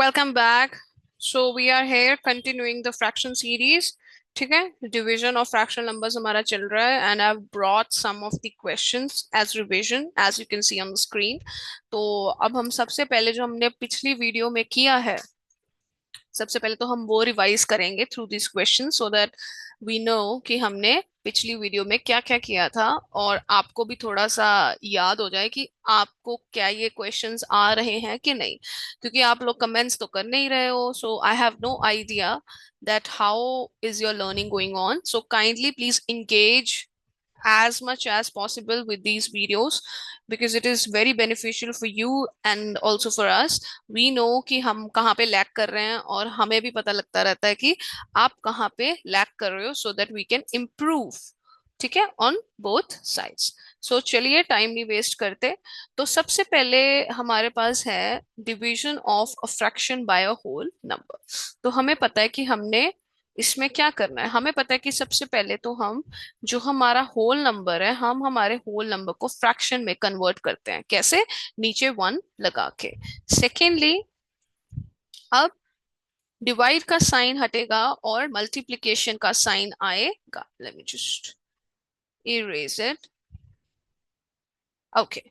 Welcome back. So we are here continuing the fraction series. ठीक है, division of fractional numbers हमारा चल रहा है and I brought some of the questions as revision as you can see on the screen. तो अब हम सबसे पहले जो हमने पिछली वीडियो में किया है, सबसे पहले तो हम वो रिवाइज करेंगे through this question so that we know कि हमने पिछली वीडियो में क्या क्या किया था और आपको भी थोड़ा सा याद हो जाए कि आपको क्या ये क्वेश्चंस आ रहे हैं कि नहीं, क्योंकि आप लोग कमेंट्स तो कर नहीं रहे हो. So I have no idea that how is your learning going on. So kindly please engage as much as possible with these videos because it is very beneficial for you and also for us. We know कि हम कहाँ पे lag कर रहे हैं और हमें भी पता लगता रहता है कि आप कहाँ पे लैग कर रहे हो so that we can improve. ठीक है, ऑन बोथ साइड्स. सो चलिए टाइम नहीं वेस्ट करते. तो सबसे पहले हमारे पास है division of a fraction by a whole number. तो हमें पता है कि हमने इसमें क्या करना है. हमें पता है कि सबसे पहले तो हम जो हमारा होल नंबर है, हम हमारे होल नंबर को फ्रैक्शन में कन्वर्ट करते हैं. कैसे? नीचे वन लगा के. सेकेंडली, अब डिवाइड का साइन हटेगा और मल्टीप्लिकेशन का साइन आएगा. Let me just erase it. Okay,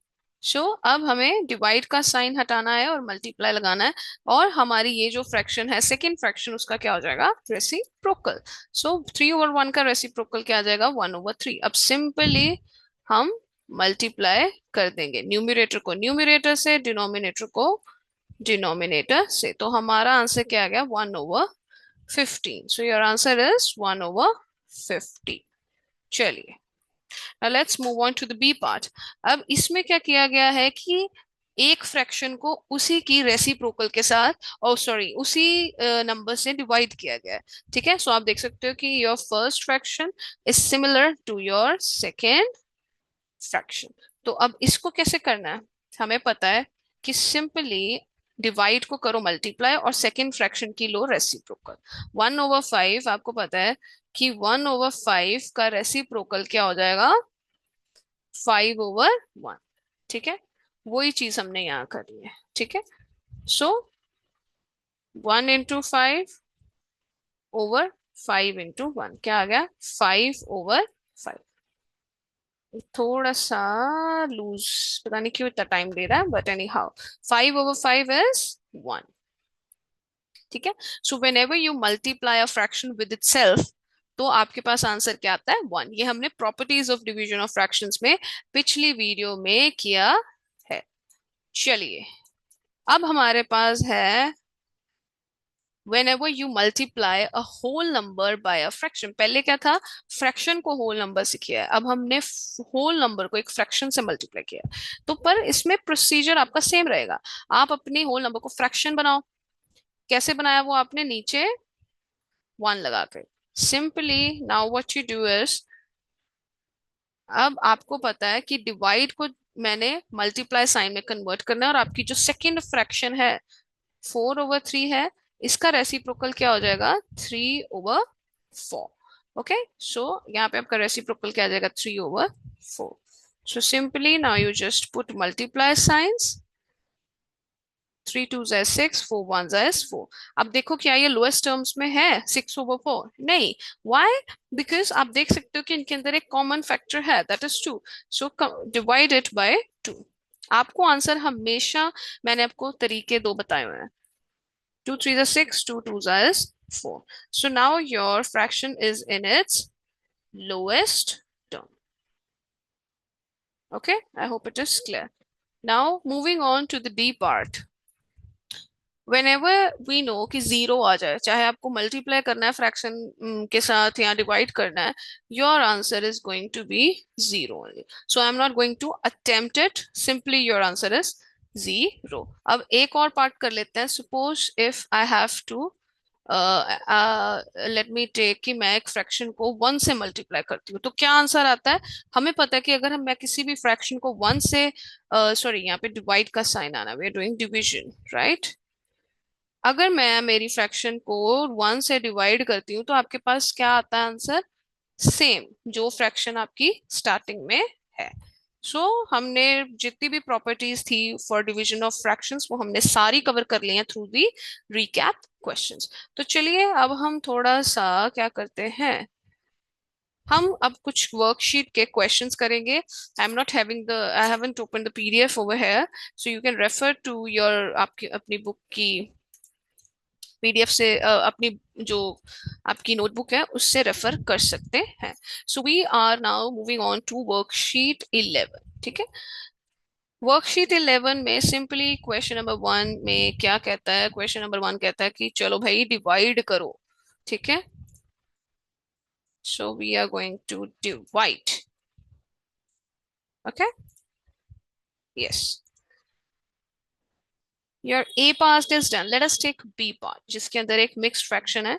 so अब हमें डिवाइड का साइन हटाना है और मल्टीप्लाई लगाना है. और हमारी ये जो फ्रैक्शन है, सेकेंड फ्रैक्शन, उसका क्या हो जाएगा? रेसिप्रोकल. सो 3/1 का रेसिप्रोकल क्या आ जाएगा? 1/3. अब सिंपली हम मल्टीप्लाई कर देंगे न्यूमरेटर को न्यूमरेटर से, डिनोमिनेटर को डिनोमिनेटर से. तो हमारा आंसर क्या आ गया? 1/15. So your answer is 1/50. चलिए, now let's move on to the B part. अब इसमें क्या किया गया है कि एक फ्रैक्शन को उसी की रेसिप्रोकल के साथ, और सॉरी उसी नंबर से डिवाइड किया गया है. ठीक है, सो आप देख सकते हो कि your first fraction is similar to your second fraction. तो अब इसको कैसे करना है? हमें पता है कि सिंपली डिवाइड को करो मल्टीप्लाई और सेकेंड फ्रैक्शन की लो रेसिप्रोकल. 1/5 आपको पता है कि 1/5 का रेसिप्रोकल क्या हो जाएगा? 5/1. ठीक है, वही चीज हमने यहाँ करी है. ठीक है, सो 1/5/5 क्या आ गया? 5/5. थोड़ा सा लूज, पता नहीं क्यों इतना टाइम ले रहा है, बट एनी हाउ 5/5 इज 1. ठीक है, so when ever you multiply a fraction with it self, तो आपके पास आंसर क्या आता है? 1. ये हमने properties of division of fractions में पिछली वीडियो में किया है. चलिए, अब हमारे पास है whenever you multiply a whole number by a fraction. पहले क्या था? फ्रैक्शन को होल नंबर से किया है, अब हमने होल नंबर को एक फ्रैक्शन से मल्टीप्लाई किया है. तो पर इसमें प्रोसीजर आपका सेम रहेगा. आप अपने होल नंबर को फ्रैक्शन बनाओ. कैसे बनाया वो आपने? नीचे वन लगा के. Simply now what you do is, अब आपको पता है कि डिवाइड को मैंने मल्टीप्लाई साइन में कन्वर्ट करना है और आपकी जो सेकेंड फ्रैक्शन है 4/3 है, इसका रेसिप्रोकल क्या हो जाएगा? 3/4. ओके, सो यहाँ पे आपका रेसिप्रोकल क्या आ जाएगा? 3/4. So simply now you just put multiply science. 3 2 6, 4 1 4. अब देखो क्या ये लोएस्ट टर्म्स में है 6/4? नहीं. वाई? बिकॉज आप देख सकते हो कि इनके अंदर एक कॉमन फैक्टर है, that is 2. So divide it by 2. आपको आंसर हमेशा, मैंने आपको तरीके दो बताए हुए हैं. 2 3 6, 2 2 4. So now your fraction is in its lowest term. Okay, I hope it is clear. Now moving on to the D part. Whenever we know कि जीरो आ जाए, चाहे आपको मल्टीप्लाई करना है फ्रैक्शन के साथ या डिवाइड करना है, your answer is going to be zero only. So I am not going a attempt it. Simply your answer is zero. अब एक और पार्ट कर लेते हैं. Suppose if I have to let me take कि मैं एक फ्रैक्शन को वन से मल्टीप्लाई करती हूँ, तो क्या आंसर आता है? हमें पता है कि अगर मैं किसी भी फ्रैक्शन को वन से, सॉरी यहाँ पे डिवाइड का साइन आना, we are doing division, right? अगर मैं मेरी फ्रैक्शन को वन से डिवाइड करती हूँ तो आपके पास क्या आता है आंसर? सेम जो फ्रैक्शन आपकी स्टार्टिंग में है. हमने जितनी भी प्रॉपर्टीज थी फॉर डिवीजन ऑफ फ्रैक्शंस वो हमने सारी कवर कर ली हैं थ्रू दी रिकैप क्वेश्चंस। तो चलिए अब हम थोड़ा सा क्या करते हैं, हम अब कुछ वर्कशीट के क्वेश्चंस करेंगे। I am not having the I haven't open the PDF over here, so you can refer to your आपकी अपनी बुक की पीडीएफ से अपनी जो आपकी नोटबुक है उससे रेफर कर सकते हैं। So we are now moving on to worksheet 11। ठीक है, वर्कशीट 11 में सिंपली क्वेश्चन नंबर 1 में क्या कहता है, क्वेश्चन नंबर 1 कहता है कि चलो भाई डिवाइड करो। ठीक है, so we are going to divide. Okay, yes, your A part is done, let us take B part जिसके अंदर एक मिक्स्ड फ्रैक्शन है,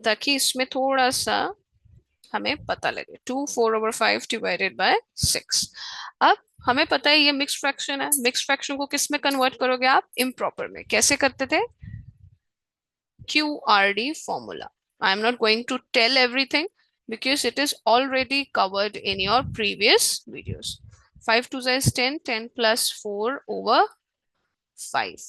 ताकि इसमें थोड़ा सा हमें पता लगे। 2 4/5 डिवाइडेड बाय 6। अब हमें पता है ये मिक्स्ड फ्रैक्शन है, मिक्स्ड फ्रैक्शन को किस में कन्वर्ट करोगे आप, इम्प्रॉपर में। कैसे करते थे, QRD formula. I am not going to tell everything because it is already covered in your previous videos. 5 2 is 10, 10 plus 4 over 5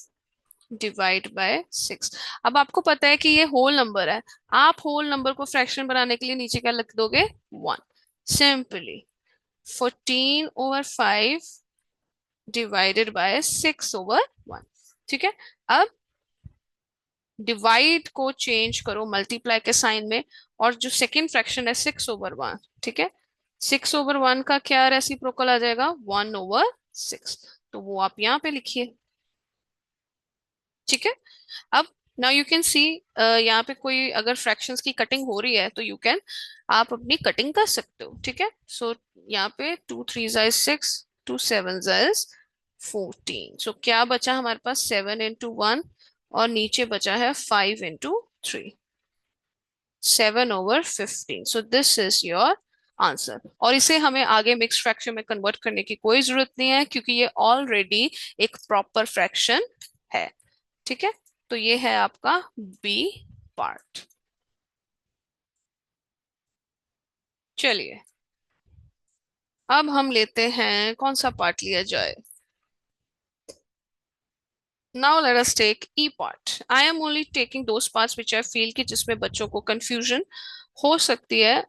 divide by 6। अब आपको पता है कि ये होल नंबर है, आप होल नंबर को फ्रैक्शन बनाने के लिए नीचे क्या लिख दोगे, 1। Simply 14/5 divided by 6/1। ठीक है, अब डिवाइड को चेंज करो मल्टीप्लाई के साइन में, और जो सेकेंड फ्रैक्शन है 6/1। ठीक है, 6/1 का क्या रेसिप्रोकल आ जाएगा, 1/6। तो वो आप यहाँ पे लिखिए। ठीक है, अब नाउ यू कैन सी, यहाँ पे कोई अगर फ्रैक्शंस की कटिंग हो रही है तो यू कैन, आप अपनी कटिंग कर सकते हो। ठीक है, सो यहाँ पे 2 3 इज 6, 2 7 इज 14। सो क्या बचा हमारे पास, 7 into 1, और नीचे बचा है 5 into 3, 7/15। So this is your answer. और इसे हमें आगे मिक्स फ्रैक्शन में कन्वर्ट करने की कोई जरूरत नहीं है क्योंकि ये ऑलरेडी एक प्रॉपर फ्रैक्शन है। ठीक है, तो ये है आपका बी पार्ट। चलिए अब हम लेते हैं, कौन सा पार्ट लिया जाए। Now let us take E part. I am only taking those parts which I feel कि जिसमें बच्चों को कंफ्यूजन हो सकती है,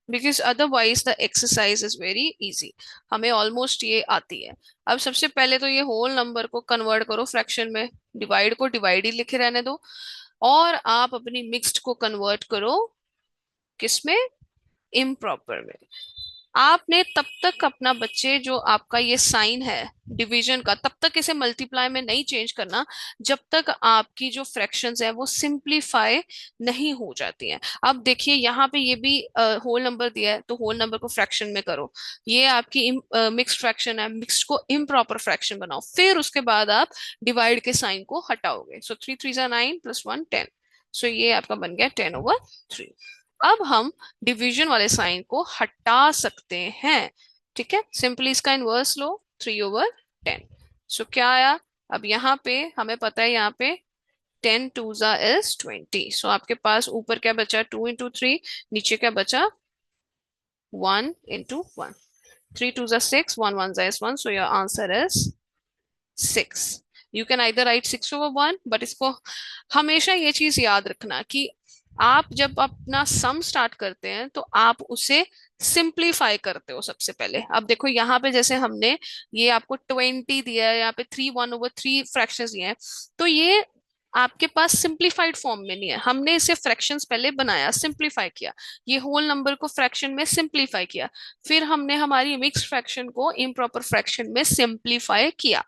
because otherwise the exercise is very easy. हमें ऑलमोस्ट ये आती है। अब सबसे पहले तो ये होल नंबर को कन्वर्ट करो फ्रैक्शन में, डिवाइड को डिवाइड ही लिखे रहने दो, और आप अपनी मिक्स्ड को कन्वर्ट करो किसमें, इम्प्रॉपर में। आपने तब तक अपना बच्चे जो आपका ये साइन है डिवीजन का, तब तक इसे मल्टीप्लाई में नहीं चेंज करना जब तक आपकी जो फ्रैक्शंस है वो सिंप्लीफाई नहीं हो जाती हैं। अब देखिए यहाँ पे ये भी होल नंबर दिया है तो होल नंबर को फ्रैक्शन में करो। ये आपकी मिक्स्ड फ्रैक्शन है, मिक्स्ड को इम्प्रॉपर फ्रैक्शन बनाओ, फिर उसके बाद आप डिवाइड के साइन को हटाओगे। सो 3 3 9 + 1 10। सो ये आपका बन गया 10/3। अब हम डिवीजन वाले साइन को हटा सकते हैं। ठीक है, सिंपली इसका इनवर्स लो, 3/10। सो क्या आया, अब यहाँ पे हमें पता है यहाँ पे 10 2 is 20। सो आपके पास ऊपर क्या बचा, 2 into 3, नीचे क्या बचा, 1 into 1। 3 2 6, 1 1 is 1, so your answer is 6। You can either right 6/1, but इसको हमेशा ये चीज याद रखना कि आप जब अपना सम स्टार्ट करते हैं तो आप उसे सिंप्लीफाई करते हो सबसे पहले। अब देखो यहाँ पे जैसे हमने ये आपको 20 दिया है, यहाँ पे 3 1/3 फ्रैक्शंस दिए हैं, तो ये आपके पास सिंप्लीफाइड फॉर्म में नहीं है। हमने इसे फ्रैक्शंस पहले बनाया, सिंप्लीफाई किया, ये होल नंबर को फ्रैक्शन में सिंप्लीफाई किया, फिर हमने हमारी मिक्स फ्रैक्शन को इम्प्रॉपर फ्रैक्शन में सिंप्लीफाई किया।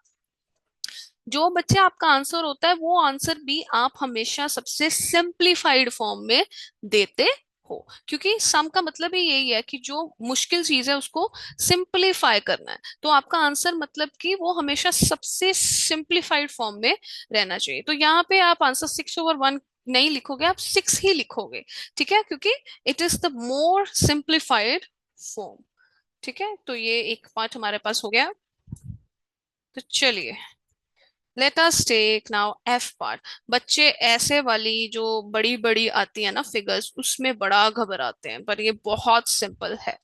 जो बच्चे आपका आंसर होता है वो आंसर भी आप हमेशा सबसे सिंप्लीफाइड फॉर्म में देते हो, क्योंकि सम का मतलब ही यही है कि जो मुश्किल चीज है उसको सिंप्लीफाई करना है। तो आपका आंसर मतलब कि वो हमेशा सबसे सिंप्लीफाइड फॉर्म में रहना चाहिए। तो यहाँ पे आप आंसर 6/1 नहीं लिखोगे, आप 6 ही लिखोगे। ठीक है, क्योंकि it is the more simplified form. ठीक है, तो ये एक पार्ट हमारे पास हो गया। तो चलिए let us take now F part. बच्चे ऐसे वाली जो बड़ी बड़ी आती है ना फिगर्स, उसमें बड़ा घबराते हैं, पर ये बहुत सिंपल है।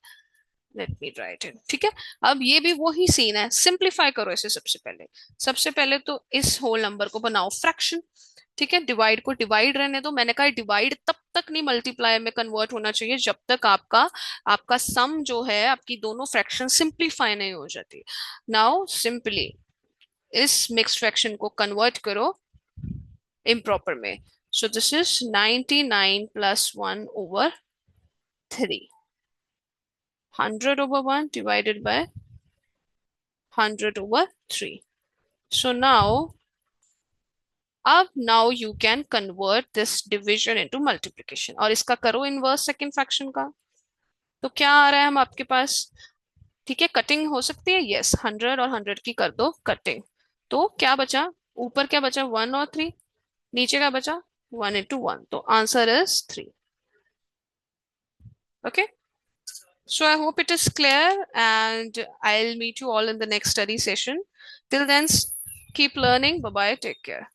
लेट मी राइट इट, ठीक है। अब ये भी वही सीन है, सिंप्लीफाई करो इसे। सबसे पहले तो इस होल नंबर को बनाओ फ्रैक्शन, ठीक है। डिवाइड को डिवाइड रहने दो, मैंने कहा डिवाइड तब तक नहीं मल्टीप्लाई में कन्वर्ट होना चाहिए जब तक आपका आपका सम जो है, आपकी दोनों फ्रैक्शन सिंप्लीफाई नहीं हो जाती। नाउ सिंपली इस मिक्स फ्रैक्शन को कन्वर्ट करो इम्प्रॉपर में। So this is 99 plus 1 over 3, 100 over 1 divided by 100 over 3. So now you can convert this division into multiplication, और इसका करो इनवर्स सेकंड फ्रैक्शन का। तो क्या आ रहा है हम आपके पास, ठीक है। कटिंग हो सकती है, यस, 100 और 100 की कर दो कटिंग। तो क्या बचा, ऊपर क्या बचा 1 और 3, नीचे क्या बचा 1 into 1, तो answer is 3। Okay, so I hope it is clear, and I'll meet you all in the next study session. Till then, keep learning. Bye bye, take care.